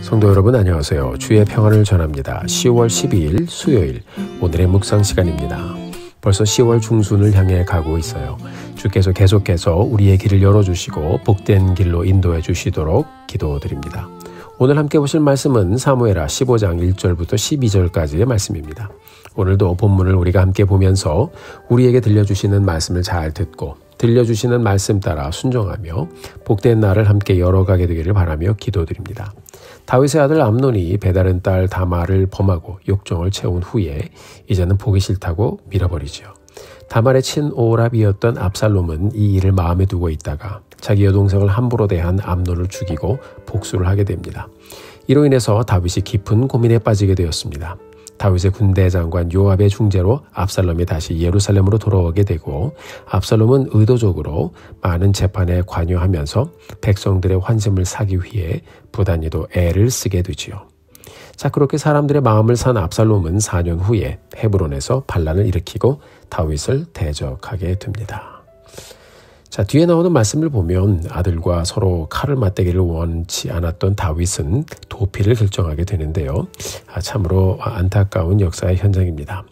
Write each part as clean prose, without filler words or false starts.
성도 여러분 안녕하세요. 주의 평안을 전합니다. 10월 12일 수요일 오늘의 묵상 시간입니다. 벌써 10월 중순을 향해 가고 있어요. 주께서 계속해서 우리의 길을 열어주시고 복된 길로 인도해 주시도록 기도드립니다. 오늘 함께 보실 말씀은 사무엘하 15장 1절부터 12절까지의 말씀입니다. 오늘도 본문을 우리가 함께 보면서 우리에게 들려주시는 말씀을 잘 듣고 들려주시는 말씀 따라 순종하며 복된 날을 함께 열어가게 되기를 바라며 기도드립니다. 다윗의 아들 암논이 배다른 딸 다말을 범하고 욕정을 채운 후에 이제는 보기 싫다고 밀어버리죠. 다말의 친오랍이었던 압살롬은 이 일을 마음에 두고 있다가 자기 여동생을 함부로 대한 암논을 죽이고 복수를 하게 됩니다. 이로 인해서 다윗이 깊은 고민에 빠지게 되었습니다. 다윗의 군대 장관 요압의 중재로 압살롬이 다시 예루살렘으로 돌아오게 되고 압살롬은 의도적으로 많은 재판에 관여하면서 백성들의 환심을 사기 위해 부단히도 애를 쓰게 되지요. 자, 그렇게 사람들의 마음을 산 압살롬은 4년 후에 헤브론에서 반란을 일으키고 다윗을 대적하게 됩니다. 자, 뒤에 나오는 말씀을 보면 아들과 서로 칼을 맞대기를 원치 않았던 다윗은 도피를 결정하게 되는데요. 참으로 안타까운 역사의 현장입니다.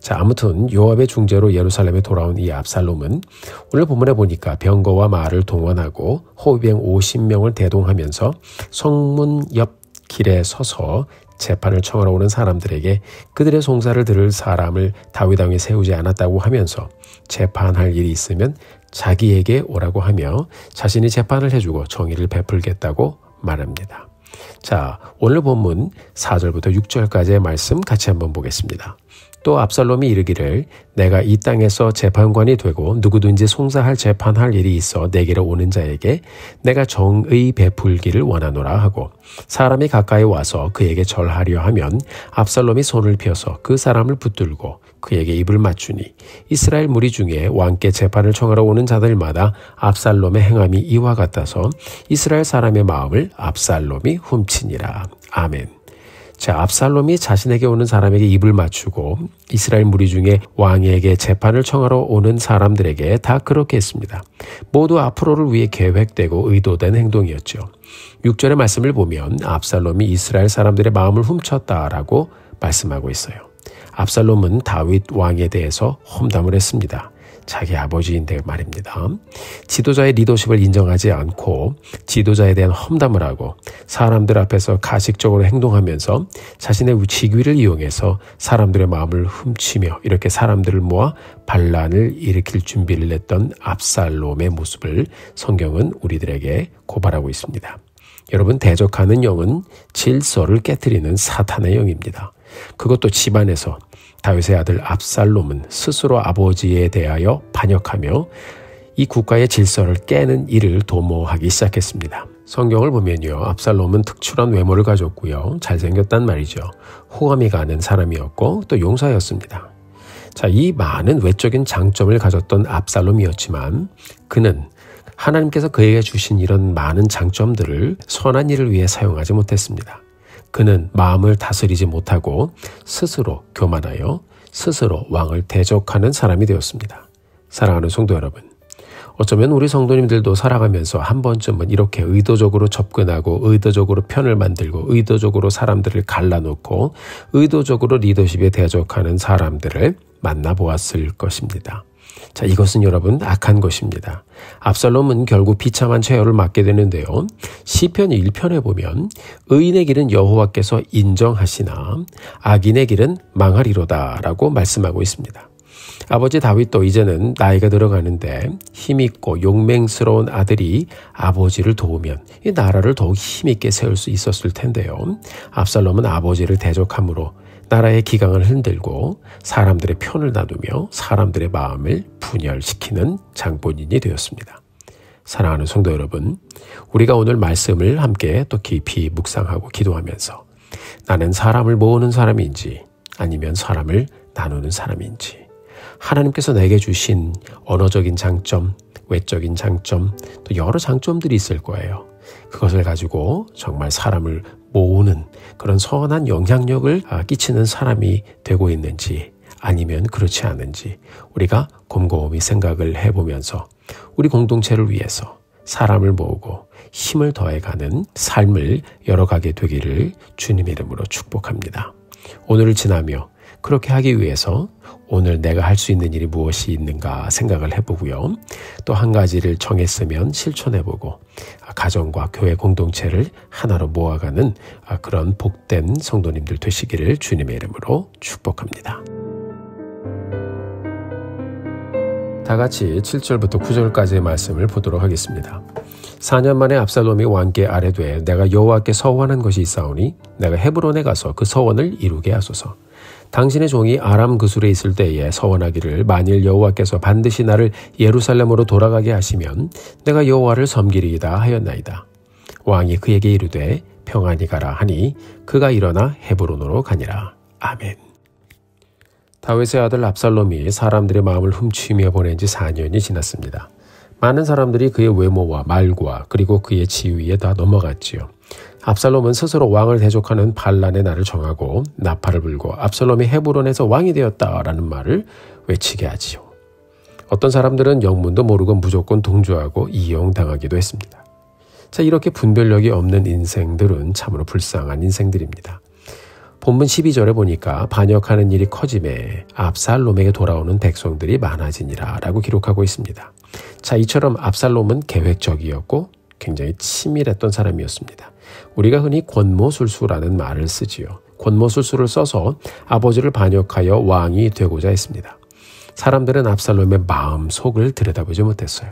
자, 아무튼 요압의 중재로 예루살렘에 돌아온 이 압살롬은 오늘 본문에 보니까 병거와 말을 동원하고 호위병 50명을 대동하면서 성문 옆 길에 서서 재판을 청하러 오는 사람들에게 그들의 송사를 들을 사람을 다윗 왕이 세우지 않았다고 하면서 재판할 일이 있으면 자기에게 오라고 하며 자신이 재판을 해주고 정의를 베풀겠다고 말합니다. 자, 오늘 본문 4절부터 6절까지의 말씀 같이 한번 보겠습니다. 또 압살롬이 이르기를 내가 이 땅에서 재판관이 되고 누구든지 송사할 재판할 일이 있어 내게로 오는 자에게 내가 정의 베풀기를 원하노라 하고 사람이 가까이 와서 그에게 절하려 하면 압살롬이 손을 펴서 그 사람을 붙들고 그에게 입을 맞추니 이스라엘 무리 중에 왕께 재판을 청하러 오는 자들마다 압살롬의 행함이 이와 같아서 이스라엘 사람의 마음을 압살롬이 훔치니라. 아멘. 자, 압살롬이 자신에게 오는 사람에게 입을 맞추고 이스라엘 무리 중에 왕에게 재판을 청하러 오는 사람들에게 다 그렇게 했습니다. 모두 앞으로를 위해 계획되고 의도된 행동이었죠. 6절의 말씀을 보면 압살롬이 이스라엘 사람들의 마음을 훔쳤다라고 말씀하고 있어요. 압살롬은 다윗 왕에 대해서 험담을 했습니다. 자기 아버지인데 말입니다. 지도자의 리더십을 인정하지 않고 지도자에 대한 험담을 하고 사람들 앞에서 가식적으로 행동하면서 자신의 직위를 이용해서 사람들의 마음을 훔치며 이렇게 사람들을 모아 반란을 일으킬 준비를 했던 압살롬의 모습을 성경은 우리들에게 고발하고 있습니다. 여러분, 대적하는 영은 질서를 깨트리는 사탄의 영입니다. 그것도 집안에서 다윗의 아들 압살롬은 스스로 아버지에 대하여 반역하며 이 국가의 질서를 깨는 일을 도모하기 시작했습니다. 성경을 보면요, 압살롬은 특출한 외모를 가졌고요, 잘생겼단 말이죠. 호감이 가는 사람이었고 또 용사였습니다. 자, 이 많은 외적인 장점을 가졌던 압살롬이었지만 그는 하나님께서 그에게 주신 이런 많은 장점들을 선한 일을 위해 사용하지 못했습니다. 그는 마음을 다스리지 못하고 스스로 교만하여 스스로 왕을 대적하는 사람이 되었습니다. 사랑하는 성도 여러분, 어쩌면 우리 성도님들도 살아가면서 한 번쯤은 이렇게 의도적으로 접근하고 의도적으로 편을 만들고 의도적으로 사람들을 갈라놓고 의도적으로 리더십에 대적하는 사람들을 만나보았을 것입니다. 자, 이것은 여러분 악한 것입니다. 압살롬은 결국 비참한 최후를 맞게 되는데요. 시편 1편에 보면 의인의 길은 여호와께서 인정하시나 악인의 길은 망하리로다 라고 말씀하고 있습니다. 아버지 다윗도 이제는 나이가 들어가는데 힘있고 용맹스러운 아들이 아버지를 도우면 이 나라를 더욱 힘있게 세울 수 있었을 텐데요. 압살롬은 아버지를 대적함으로 나라의 기강을 흔들고 사람들의 편을 나누며 사람들의 마음을 분열시키는 장본인이 되었습니다. 사랑하는 성도 여러분, 우리가 오늘 말씀을 함께 또 깊이 묵상하고 기도하면서 나는 사람을 모으는 사람인지 아니면 사람을 나누는 사람인지, 하나님께서 내게 주신 언어적인 장점, 외적인 장점, 또 여러 장점들이 있을 거예요. 그것을 가지고 정말 사람을 모으는 그런 선한 영향력을 끼치는 사람이 되고 있는지 아니면 그렇지 않은지 우리가 곰곰이 생각을 해보면서 우리 공동체를 위해서 사람을 모으고 힘을 더해가는 삶을 열어가게 되기를 주님의 이름으로 축복합니다. 오늘을 지나며 그렇게 하기 위해서 오늘 내가 할 수 있는 일이 무엇이 있는가 생각을 해보고요. 또 한 가지를 정했으면 실천해보고 가정과 교회 공동체를 하나로 모아가는 그런 복된 성도님들 되시기를 주님의 이름으로 축복합니다. 다 같이 7절부터 9절까지의 말씀을 보도록 하겠습니다. 4년 만에 압살롬이 왕께 아뢰되 내가 여호와께 서원한 것이 있사오니 내가 헤브론에 가서 그 서원을 이루게 하소서. 당신의 종이 아람 그술에 있을 때에 서원하기를 만일 여호와께서 반드시 나를 예루살렘으로 돌아가게 하시면 내가 여호와를 섬기리이다 하였나이다. 왕이 그에게 이르되 평안히 가라 하니 그가 일어나 헤브론으로 가니라. 아멘. 다윗의 아들 압살롬이 사람들의 마음을 훔치며 보낸 지 4년이 지났습니다. 많은 사람들이 그의 외모와 말과 그리고 그의 지위에 다 넘어갔지요. 압살롬은 스스로 왕을 대적하는 반란의 날을 정하고 나팔을 불고 압살롬이 헤브론에서 왕이 되었다라는 말을 외치게 하지요. 어떤 사람들은 영문도 모르고 무조건 동조하고 이용당하기도 했습니다. 자, 이렇게 분별력이 없는 인생들은 참으로 불쌍한 인생들입니다. 본문 12절에 보니까 반역하는 일이 커지매 압살롬에게 돌아오는 백성들이 많아지니라 라고 기록하고 있습니다. 자, 이처럼 압살롬은 계획적이었고 굉장히 치밀했던 사람이었습니다. 우리가 흔히 권모술수라는 말을 쓰지요. 권모술수를 써서 아버지를 반역하여 왕이 되고자 했습니다. 사람들은 압살롬의 마음 속을 들여다보지 못했어요.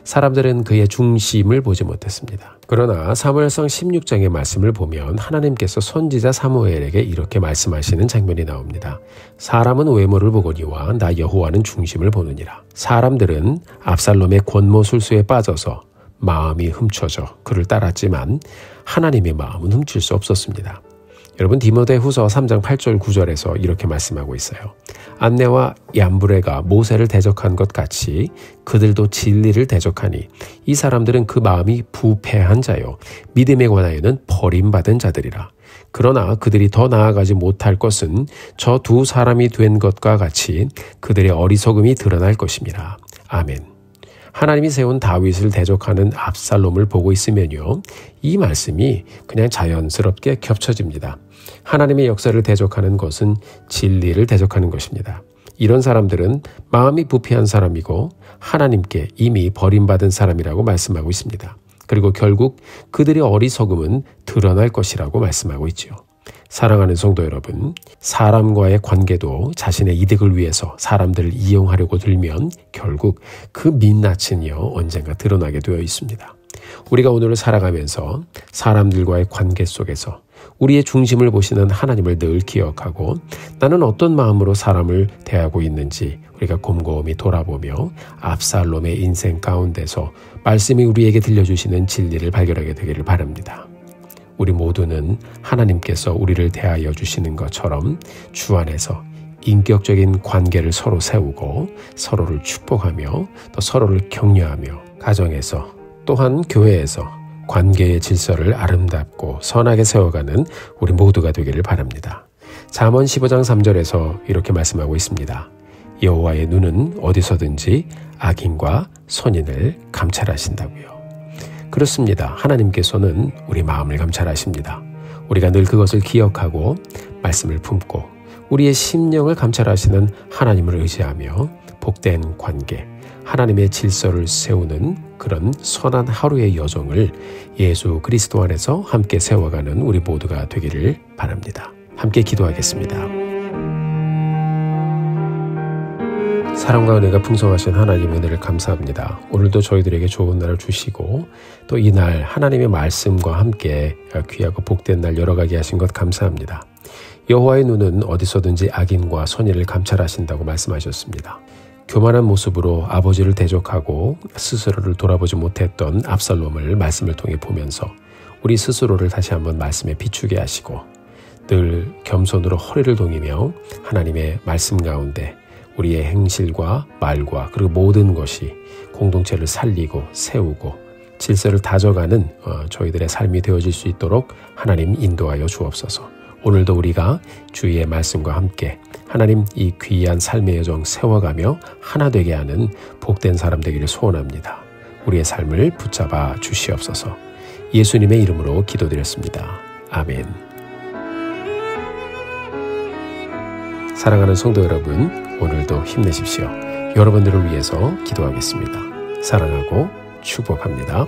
사람들은 그의 중심을 보지 못했습니다. 그러나 사무엘상 16장의 말씀을 보면 하나님께서 선지자 사무엘에게 이렇게 말씀하시는 장면이 나옵니다. 사람은 외모를 보거니와 나 여호와는 중심을 보느니라. 사람들은 압살롬의 권모술수에 빠져서 마음이 훔쳐져 그를 따랐지만 하나님의 마음은 훔칠 수 없었습니다. 여러분, 디모데후서 3장 8절 9절에서 이렇게 말씀하고 있어요. 안네와 얌브레가 모세를 대적한 것 같이 그들도 진리를 대적하니 이 사람들은 그 마음이 부패한 자요 믿음에 관하여는 버림받은 자들이라. 그러나 그들이 더 나아가지 못할 것은 저 두 사람이 된 것과 같이 그들의 어리석음이 드러날 것입니다. 아멘. 하나님이 세운 다윗을 대적하는 압살롬을 보고 있으면요, 이 말씀이 그냥 자연스럽게 겹쳐집니다. 하나님의 역사를 대적하는 것은 진리를 대적하는 것입니다. 이런 사람들은 마음이 부패한 사람이고 하나님께 이미 버림받은 사람이라고 말씀하고 있습니다. 그리고 결국 그들의 어리석음은 드러날 것이라고 말씀하고 있지요. 사랑하는 성도 여러분, 사람과의 관계도 자신의 이득을 위해서 사람들을 이용하려고 들면 결국 그 민낯은요 언젠가 드러나게 되어 있습니다. 우리가 오늘을 살아가면서 사람들과의 관계 속에서 우리의 중심을 보시는 하나님을 늘 기억하고 나는 어떤 마음으로 사람을 대하고 있는지 우리가 곰곰이 돌아보며 압살롬의 인생 가운데서 말씀이 우리에게 들려주시는 진리를 발견하게 되기를 바랍니다. 우리 모두는 하나님께서 우리를 대하여 주시는 것처럼 주 안에서 인격적인 관계를 서로 세우고 서로를 축복하며 또 서로를 격려하며 가정에서 또한 교회에서 관계의 질서를 아름답고 선하게 세워가는 우리 모두가 되기를 바랍니다. 잠언 15장 3절에서 이렇게 말씀하고 있습니다. 여호와의 눈은 어디서든지 악인과 선인을 감찰하신다고요. 그렇습니다. 하나님께서는 우리 마음을 감찰하십니다. 우리가 늘 그것을 기억하고 말씀을 품고 우리의 심령을 감찰하시는 하나님을 의지하며 복된 관계, 하나님의 질서를 세우는 그런 선한 하루의 여정을 예수 그리스도 안에서 함께 세워가는 우리 모두가 되기를 바랍니다. 함께 기도하겠습니다. 사랑과 은혜가 풍성하신 하나님 은혜를 감사합니다. 오늘도 저희들에게 좋은 날을 주시고 또 이 날 하나님의 말씀과 함께 귀하고 복된 날 열어가게 하신 것 감사합니다. 여호와의 눈은 어디서든지 악인과 선인을 감찰하신다고 말씀하셨습니다. 교만한 모습으로 아버지를 대적하고 스스로를 돌아보지 못했던 압살롬을 말씀을 통해 보면서 우리 스스로를 다시 한번 말씀에 비추게 하시고 늘 겸손으로 허리를 동이며 하나님의 말씀 가운데 우리의 행실과 말과 그리고 모든 것이 공동체를 살리고 세우고 질서를 다져가는 저희들의 삶이 되어질 수 있도록 하나님 인도하여 주옵소서. 오늘도 우리가 주의 말씀과 함께 하나님 이 귀한 삶의 여정 세워가며 하나 되게 하는 복된 사람 되기를 소원합니다. 우리의 삶을 붙잡아 주시옵소서. 예수님의 이름으로 기도드렸습니다. 아멘. 사랑하는 성도 여러분, 오늘도 힘내십시오. 여러분들을 위해서 기도하겠습니다. 사랑하고 축복합니다.